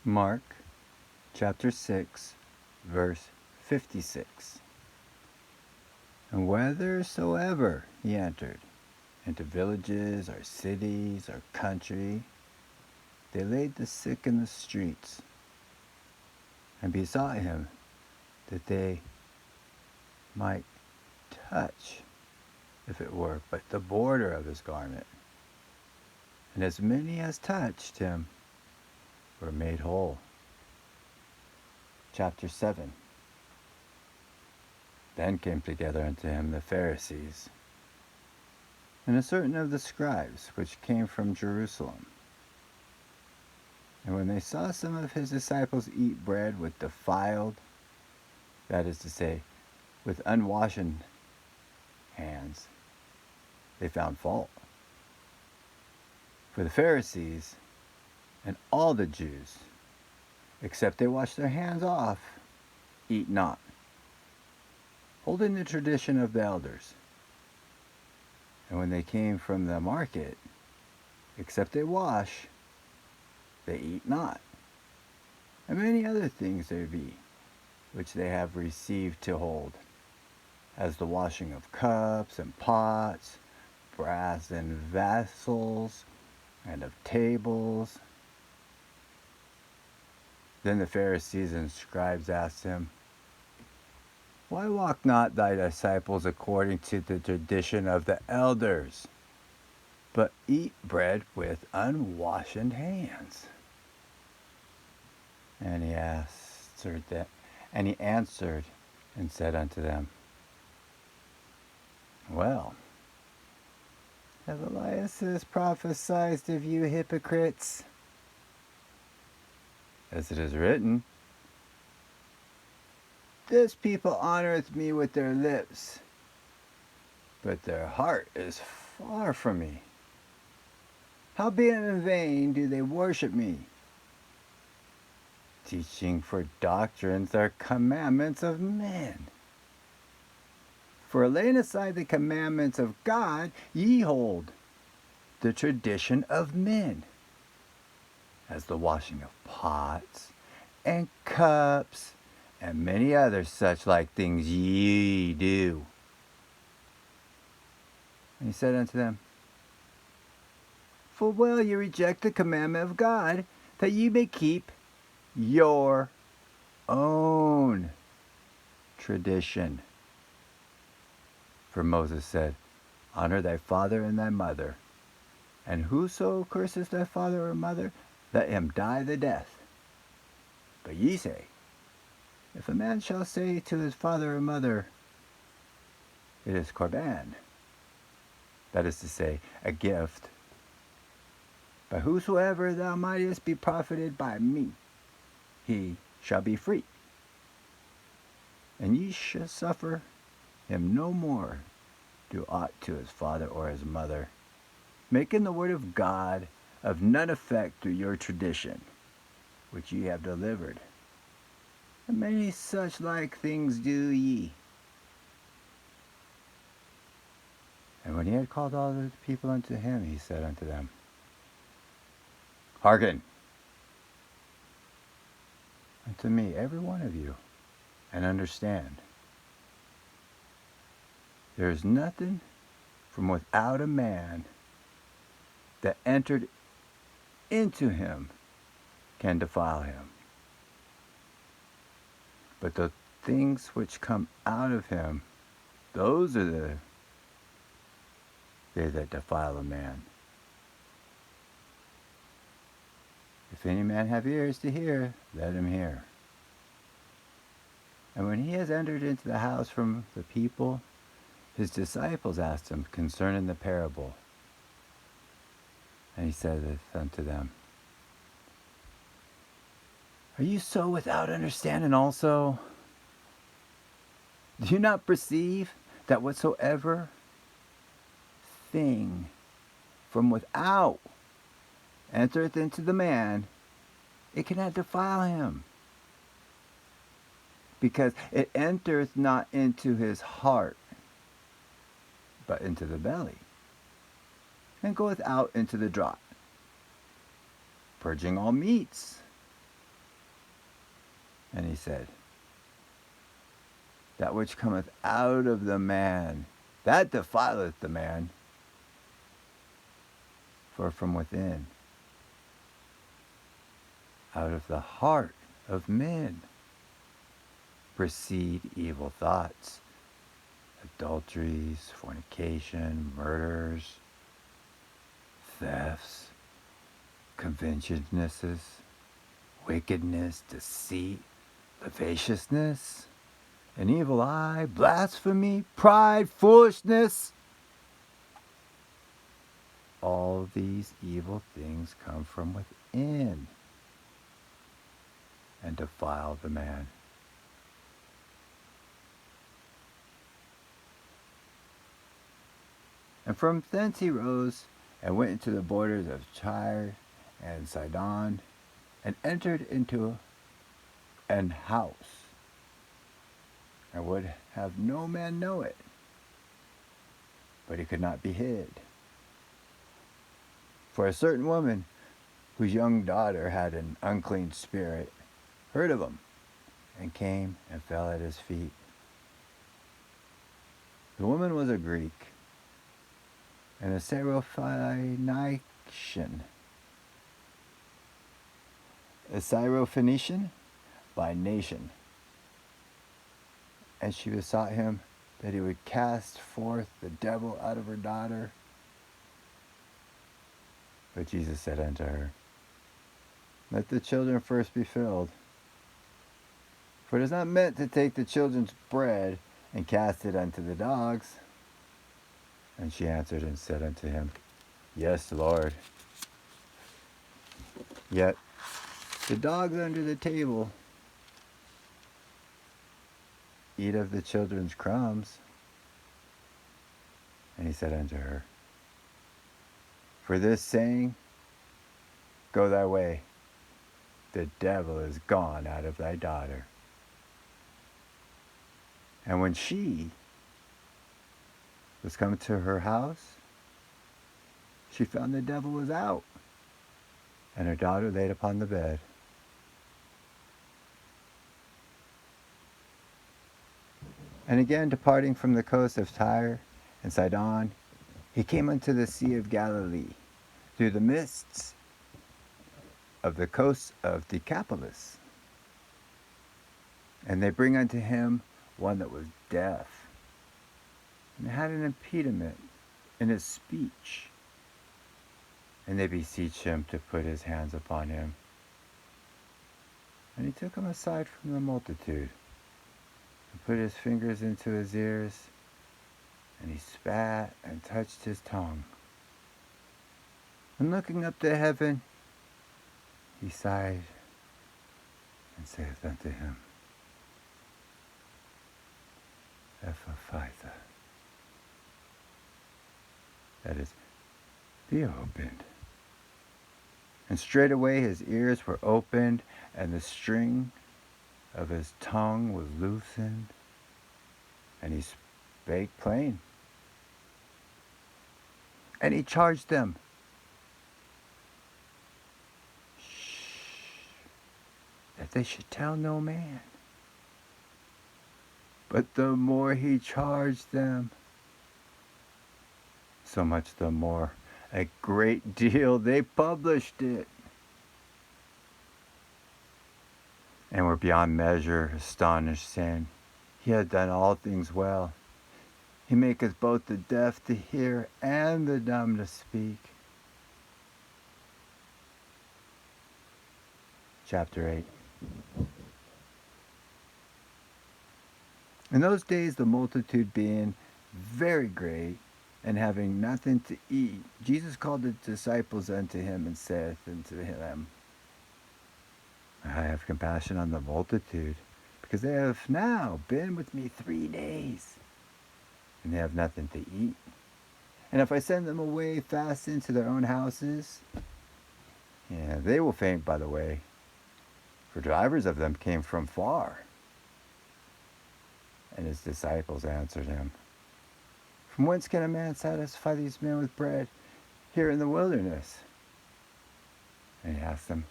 Mark chapter 6, verse 56. And whithersoever he entered, into villages or cities or country, they laid the sick in the streets, and besought him that they might touch, if it were but the border of his garment. And as many as touched him were made whole. Chapter 7. Then came together unto him the Pharisees, and a certain of the scribes, which came from Jerusalem. And when they saw some of his disciples eat bread with defiled, that is to say, with unwashen hands, they found fault. For the Pharisees and all the Jews, except they wash their hands off, eat not, holding the tradition of the elders. And when they came from the market, except they wash, they eat not. And many other things there be, which they have received to hold, as the washing of cups and pots, brass and vessels, and of tables. Then the Pharisees and scribes asked him, Why walk not thy disciples according to the tradition of the elders, but eat bread with unwashen hands? And he answered and said unto them, Well, have Elias prophesied of you hypocrites? As it is written, This people honoreth me with their lips, but their heart is far from me. Howbeit in vain do they worship me, teaching for doctrines their commandments of men. For laying aside the commandments of God, ye hold the tradition of men, as the washing of pots and cups, and many other such like things ye do. And he said unto them, Full well ye reject the commandment of God, that ye may keep your own tradition. For Moses said, Honor thy father and thy mother, and whoso curses thy father or mother, let him die the death. But ye say, If a man shall say to his father or mother, It is Corban, that is to say, a gift, by whosoever thou mightest be profited by me, he shall be free. And ye shall suffer him no more do aught to his father or his mother, making the word of God of none effect through your tradition, which ye have delivered. And many such like things do ye. And when he had called all the people unto him, he said unto them, Hearken unto me, every one of you, and understand. There is nothing from without a man that entered into him can defile him. But the things which come out of him, those are they that defile a man. If any man have ears to hear, let him hear. And when he has entered into the house from the people, his disciples asked him concerning the parable. And he saith unto them, Are you so without understanding also? Do you not perceive that whatsoever thing from without entereth into the man, it cannot defile him, because it entereth not into his heart, but into the belly, and goeth out into the draught, purging all meats, And he said, that which cometh out of the man, that defileth the man. For from within, out of the heart of men, proceed evil thoughts, adulteries, fornication, murders, thefts, covetousnesses, wickedness, deceit, lasciviousness, an evil eye, blasphemy, pride, foolishness. All these evil things come from within and defile the man. And from thence he rose and went into the borders of Tyre and Sidon, and entered into an house, and would have no man know it, but he could not be hid. For a certain woman, whose young daughter had an unclean spirit, heard of him, and came and fell at his feet. The woman was a Greek, and a Syrophoenician. A Syrophoenician by nation. And she besought him that he would cast forth the devil out of her daughter. But Jesus said unto her, let the children first be filled. For it is not meant to take the children's bread and cast it unto the dogs. And she answered and said unto him, yes, Lord. Yet the dogs under the table eat of the children's crumbs. And he said unto her, for this saying, go thy way, the devil is gone out of thy daughter. And when she was come to her house, she found the devil was out, and her daughter laid upon the bed. And again, departing from the coast of Tyre and Sidon, he came unto the Sea of Galilee, through the midst of the coast of Decapolis. And they bring unto him one that was deaf, and had an impediment in his speech. And they beseech him to put his hands upon him. And he took him aside from the multitude, and put his fingers into his ears, and he spat and touched his tongue. And looking up to heaven, he sighed and saith unto him, Ephphatha, that is, be opened. And straightway his ears were opened, and the string of his tongue was loosened, and he spake plain. And he charged them, that they should tell no man. But the more he charged them, so much the more a great deal they published it, and were beyond measure astonished, saying, he had done all things well. He maketh both the deaf to hear and the dumb to speak. Chapter 8. In those days the multitude being very great, and having nothing to eat, Jesus called the disciples unto him, and saith unto them, I have compassion on the multitude, because they have now been with me 3 days, and they have nothing to eat. And if I send them away fast into their own houses, they will faint by the way, for drivers of them came from far. And his disciples answered him, from whence can a man satisfy these men with bread here in the wilderness? And he asked them,